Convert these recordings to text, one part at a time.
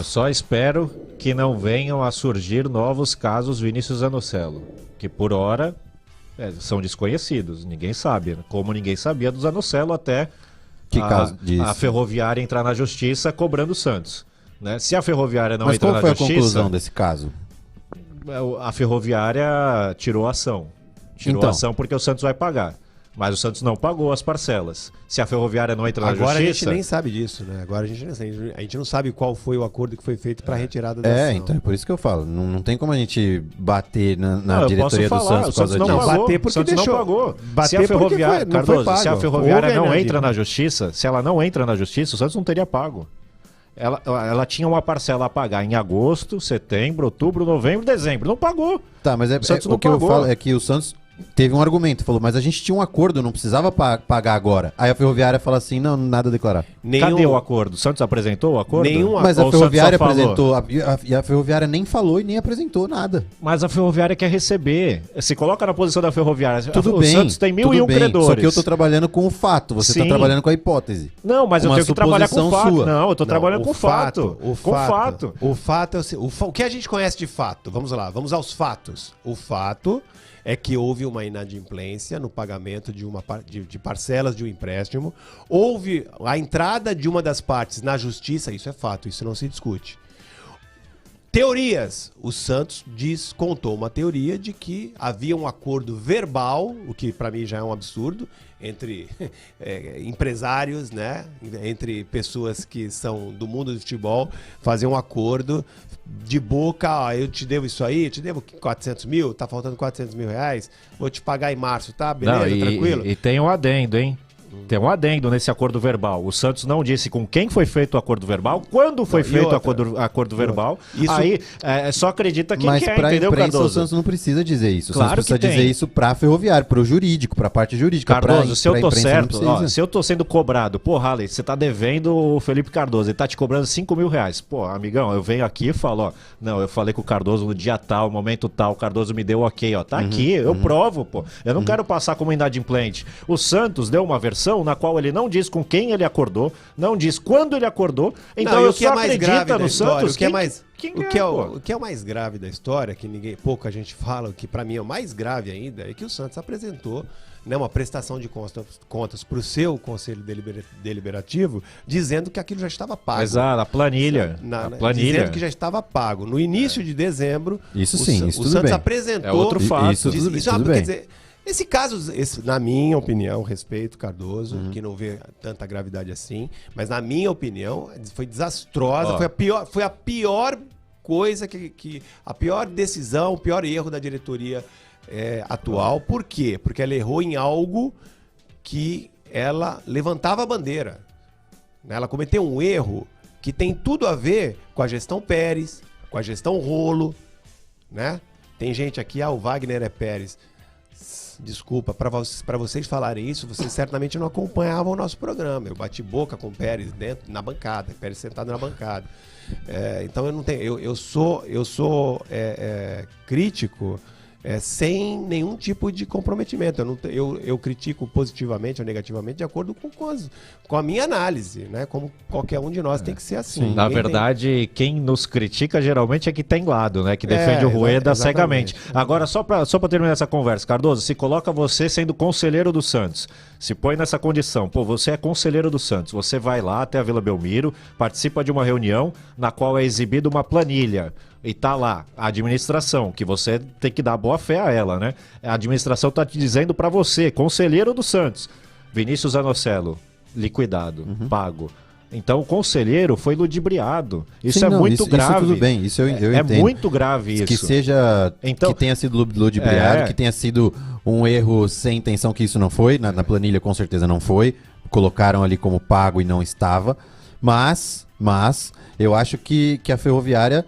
só espero que não venham a surgir novos casos Vinícius Zanocelo, que por hora são desconhecidos, ninguém sabe, né? Como ninguém sabia do Zanocelo até a Ferroviária entrar na justiça cobrando o Santos, né? Se a Ferroviária não entrar na justiça... Mas qual foi a conclusão desse caso? A Ferroviária tirou a ação. A ação porque o Santos vai pagar. Mas o Santos não pagou as parcelas. Se a Ferroviária não entra na justiça... Agora a gente nem sabe disso, né? Agora a gente não sabe qual foi o acordo que foi feito para a retirada da ação. Então é por isso que eu falo. Não tem como a gente bater na diretoria do Santos por causa disso. Não, bater porque Santos não pagou. Se a Ferroviária, Cardoso, se a Ferroviária não entra na justiça, se ela não entra na justiça, o Santos não teria pago. Ela tinha uma parcela a pagar em agosto, setembro, outubro, novembro, dezembro. Não pagou. Tá, mas o que eu falo é que o Santos... Teve um argumento, falou, mas a gente tinha um acordo, não precisava pagar agora. Aí a Ferroviária fala assim, não, nada a declarar. Cadê o acordo? O Santos apresentou o acordo? Mas a Ferroviária apresentou, e a Ferroviária nem falou e nem apresentou nada. Mas a Ferroviária quer receber. Se coloca na posição da Ferroviária. Tudo o bem, Santos tem 1.001 credores. Só que eu tô trabalhando com o fato, você tá trabalhando com a hipótese. Não, mas eu tenho que trabalhar com o fato. Sua. Não, eu tô trabalhando com o fato. O fato é o que a gente conhece de fato. Vamos lá, vamos aos fatos. O fato é que houve uma inadimplência no pagamento de parcelas de um empréstimo. Houve a entrada de uma das partes na justiça, isso é fato, isso não se discute. Teorias. O Santos contou uma teoria de que havia um acordo verbal, o que para mim já é um absurdo, entre empresários, né? Entre pessoas que são do mundo do futebol, fazer um acordo de boca, eu te devo isso aí, eu te devo 400 mil, tá faltando 400 mil reais, vou te pagar em março, tá? Beleza, tranquilo? E tem um adendo, hein? Tem um adendo nesse acordo verbal. O Santos não disse com quem foi feito o acordo verbal, quando foi feito o acordo verbal. Isso... Aí só acredita quem quer, entendeu, Cardoso? O Santos não precisa dizer isso. Claro o Santos precisa dizer isso pra Ferroviária, pro jurídico, pra parte jurídica. Cardoso, se eu tô certo, se eu tô sendo cobrado, pô, Halley, você tá devendo o Felipe Cardoso, ele tá te cobrando 5 mil reais. Pô, amigão, eu venho aqui e falo, não, eu falei com o Cardoso no dia tal, momento tal, o Cardoso me deu ok, tá aqui, eu provo, pô. Eu não quero passar como inadimplente. O Santos deu uma versão na qual ele não diz com quem ele acordou, não diz quando ele acordou, então eu só acredito no Santos. O que é o mais grave da história, que pouca gente fala, que para mim é o mais grave ainda, é que o Santos apresentou, né, uma prestação de contas para o seu Conselho Deliberativo, dizendo que aquilo já estava pago. Exato, a planilha. Dizendo que já estava pago. No início de dezembro, isso sim, isso o tudo Santos bem. Apresentou... É outro fato. Isso tudo bem. Quer dizer, esse caso, na minha opinião, respeito Cardoso, que não vê tanta gravidade assim, mas na minha opinião, foi desastrosa, foi a pior coisa a pior decisão, o pior erro da diretoria atual. Por quê? Porque ela errou em algo que ela levantava a bandeira. Ela cometeu um erro que tem tudo a ver com a gestão Pérez, com a gestão Rolo, né? Tem gente aqui, o Wagner é Pérez. Desculpa, para vocês falarem isso, vocês certamente não acompanhavam o nosso programa. Eu bati boca com o Pérez na bancada, Pérez sentado na bancada. Então eu não tenho, eu sou crítico sem nenhum tipo de comprometimento. Eu critico positivamente ou negativamente de acordo com a minha análise, né? Como qualquer um de nós tem que ser assim. Na verdade, quem nos critica geralmente é que tem lado, né? Que defende o Rueda cegamente. Agora, só pra terminar essa conversa, Cardoso, se coloca você sendo conselheiro do Santos. Se põe nessa condição, você é conselheiro do Santos, você vai lá até a Vila Belmiro, participa de uma reunião na qual é exibida uma planilha. E tá lá, a administração, que você tem que dar boa fé a ela, né? A administração tá te dizendo pra você, conselheiro do Santos, Vinícius Zanocelo, liquidado, pago. Então o conselheiro foi ludibriado. Isso muito grave. Isso tudo bem, isso eu entendo. É muito grave isso. Que seja, que tenha sido ludibriado, que tenha sido um erro sem intenção, que isso não foi, na planilha com certeza não foi, colocaram ali como pago e não estava, mas eu acho que a Ferroviária...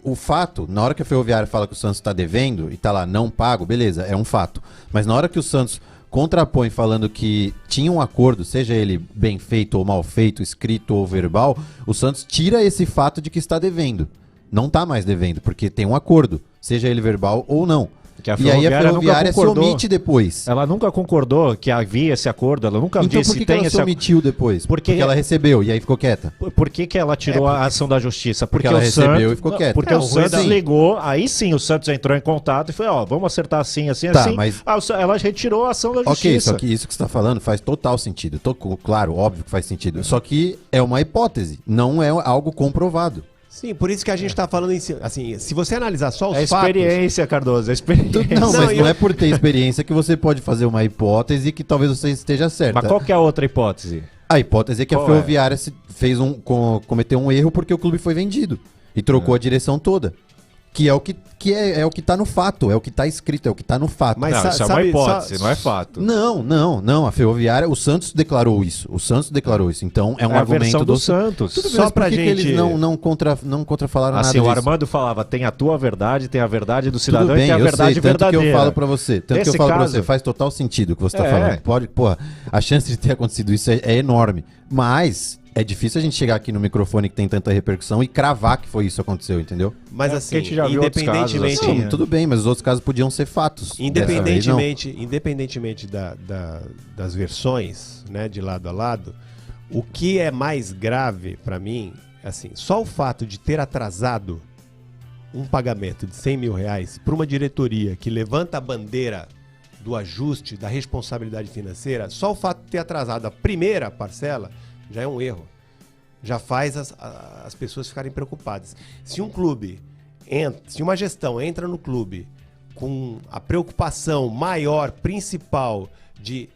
o fato, na hora que a Ferroviária fala que o Santos está devendo e tá lá não pago, beleza, é um fato. Mas na hora que o Santos contrapõe falando que tinha um acordo, seja ele bem feito ou mal feito, escrito ou verbal, o Santos tira esse fato de que está devendo. Não está mais devendo, porque tem um acordo, seja ele verbal ou não. Que a e aí a Ferroviária se concordou. omite depois. Ela nunca concordou que havia esse acordo, ela nunca Então disse por que tem ela esse se omitiu depois? Porque ela recebeu e aí ficou quieta. Por que ela tirou a ação da justiça? Porque ela recebeu e ficou quieta. Porque o Santos ligou, aí sim o Santos entrou em contato e foi, vamos acertar assim, assim, assim. Mas... ela retirou a ação da justiça. Ok, só que isso que você está falando faz total sentido. Claro, óbvio que faz sentido. Só que é uma hipótese, não é algo comprovado. Sim, por isso que a gente está falando assim, se você analisar só os fatos... É experiência, Cardoso, é experiência. Não, mas não é por ter experiência que você pode fazer uma hipótese que talvez você esteja certa. Mas qual que é a outra hipótese? A hipótese é que a Ferroviária cometeu um erro porque o clube foi vendido e trocou a direção toda. Que é o que tá no fato, é o que tá escrito, é o que tá no fato. Mas isso é uma hipótese, não é fato. Não, a Ferroviária, o Santos declarou isso. Então é um argumento a versão do Santos. Tudo bem, só pra gente... que eles não contrafalaram nada disso? O Armando falava, tem a tua verdade, tem a verdade do cidadão tudo bem, e tem a verdade verdadeira. Que eu falo pra você, faz total sentido o que você tá falando. A chance de ter acontecido isso é enorme. Mas é difícil a gente chegar aqui no microfone que tem tanta repercussão e cravar que foi isso que aconteceu, entendeu? Mas assim, a gente já viu independentemente... Casos, assim, tudo bem, mas os outros casos podiam ser fatos. Independentemente das versões, né, de lado a lado, o que é mais grave pra mim, assim, só o fato de ter atrasado um pagamento de 100 mil reais para uma diretoria que levanta a bandeira do ajuste, da responsabilidade financeira, só o fato de ter atrasado a primeira parcela já é um erro. Já faz as pessoas ficarem preocupadas. Se um clube, se uma gestão entra no clube com a preocupação maior, principal, de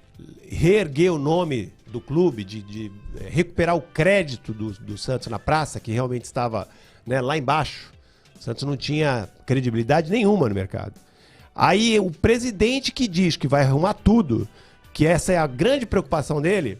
reerguer o nome do clube, de recuperar o crédito do Santos na praça, que realmente estava, né, lá embaixo. O Santos não tinha credibilidade nenhuma no mercado. Aí o presidente que diz que vai arrumar tudo, que essa é a grande preocupação dele...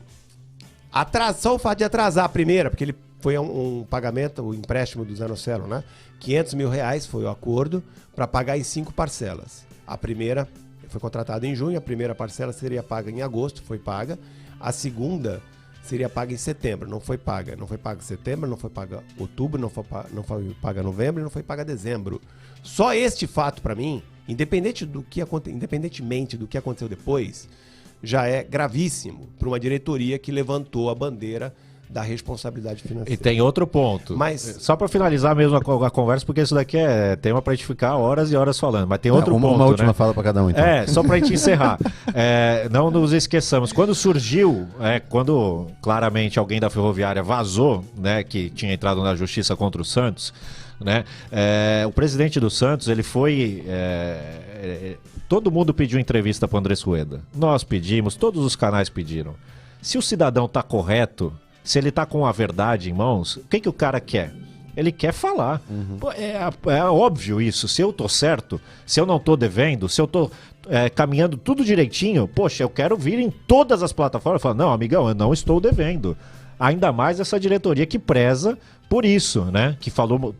Só o fato de atrasar a primeira, porque ele foi um pagamento, o empréstimo do Zanocelo, né? 500 mil reais foi o acordo para pagar em 5 parcelas. A primeira foi contratada em junho, a primeira parcela seria paga em agosto, foi paga. A segunda seria paga em setembro, não foi paga. Não foi paga em setembro, não foi paga em outubro, não foi paga em novembro e não foi paga em dezembro. Só este fato para mim, independentemente do que aconteceu depois... já é gravíssimo para uma diretoria que levantou a bandeira da responsabilidade financeira. E tem outro ponto. Mas só para finalizar mesmo a conversa, porque isso daqui é tema para a gente ficar horas e horas falando. Mas tem outro ponto. Uma última fala para cada um, então. Só para a gente encerrar. Não nos esqueçamos. Quando surgiu, quando claramente alguém da Ferroviária vazou, né, que tinha entrado na justiça contra o Santos, né, o presidente do Santos, ele foi... todo mundo pediu entrevista para o Andrés Rueda. Nós pedimos, todos os canais pediram. Se o cidadão está correto, se ele está com a verdade em mãos, o que o cara quer? Ele quer falar. Pô, é óbvio isso. Se eu tô certo, se eu não tô devendo, se eu tô caminhando tudo direitinho, poxa, eu quero vir em todas as plataformas e falar, não, amigão, eu não estou devendo. Ainda mais essa diretoria que preza por isso, né? Que falou...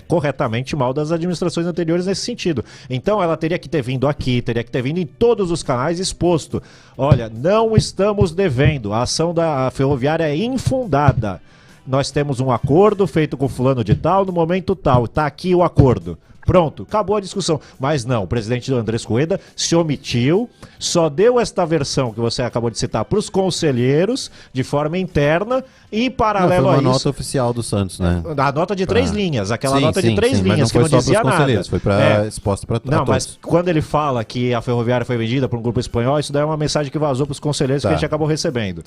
corretamente mal das administrações anteriores nesse sentido. Então ela teria que ter vindo aqui, teria que ter vindo em todos os canais exposto. Olha, não estamos devendo, a ação da Ferroviária é infundada. Nós temos um acordo feito com fulano de tal, no momento tal, está aqui o acordo. Pronto, acabou a discussão. Mas não, o presidente do Andrés Rueda se omitiu, só deu esta versão que você acabou de citar para os conselheiros, de forma interna, e em paralelo a isso... Foi uma nota oficial do Santos, né? A nota de 3 linhas, aquela nota de 3 linhas, que não dizia nada. Foi exposta para todos. Não, mas quando ele fala que a Ferroviária foi vendida por um grupo espanhol, isso daí é uma mensagem que vazou para os conselheiros que a gente acabou recebendo.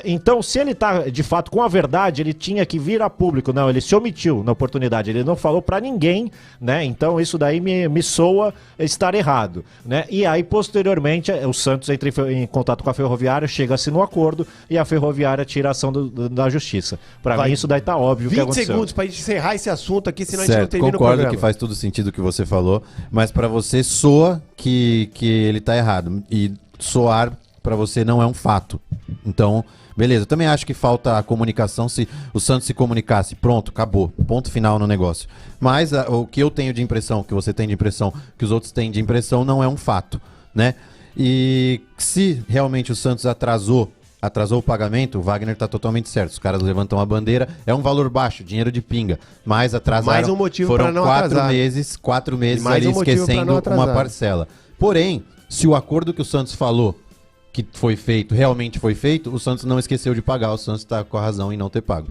Então, se ele está, de fato, com a verdade, ele tinha que vir a público. Não, ele se omitiu na oportunidade, ele não falou para ninguém, né? Então isso daí me soa estar errado, né? E aí posteriormente o Santos entra em contato com a Ferroviária, chega-se no acordo e a Ferroviária tira a ação da justiça. Para mim isso daí tá óbvio o que aconteceu. 20 segundos pra gente encerrar esse assunto aqui, senão certo, a gente não termina o concordo programa. Que faz todo sentido o que você falou, mas para você soa que ele tá errado e soar para você não é um fato. Então, beleza, eu também acho que falta a comunicação. Se o Santos se comunicasse, pronto, acabou, ponto final no negócio. Mas o que eu tenho de impressão, que você tem de impressão, que os outros têm de impressão, não é um fato, né? E se realmente o Santos atrasou atrasou o pagamento, o Wagner tá totalmente certo. Os caras levantam a bandeira, é um valor baixo, dinheiro de pinga, mas atrasaram. Mais um motivo foram para não 4 meses ali esquecendo uma parcela. Porém, se o acordo que o Santos falou que foi feito, realmente foi feito, o Santos não esqueceu de pagar, o Santos tá com a razão em não ter pago.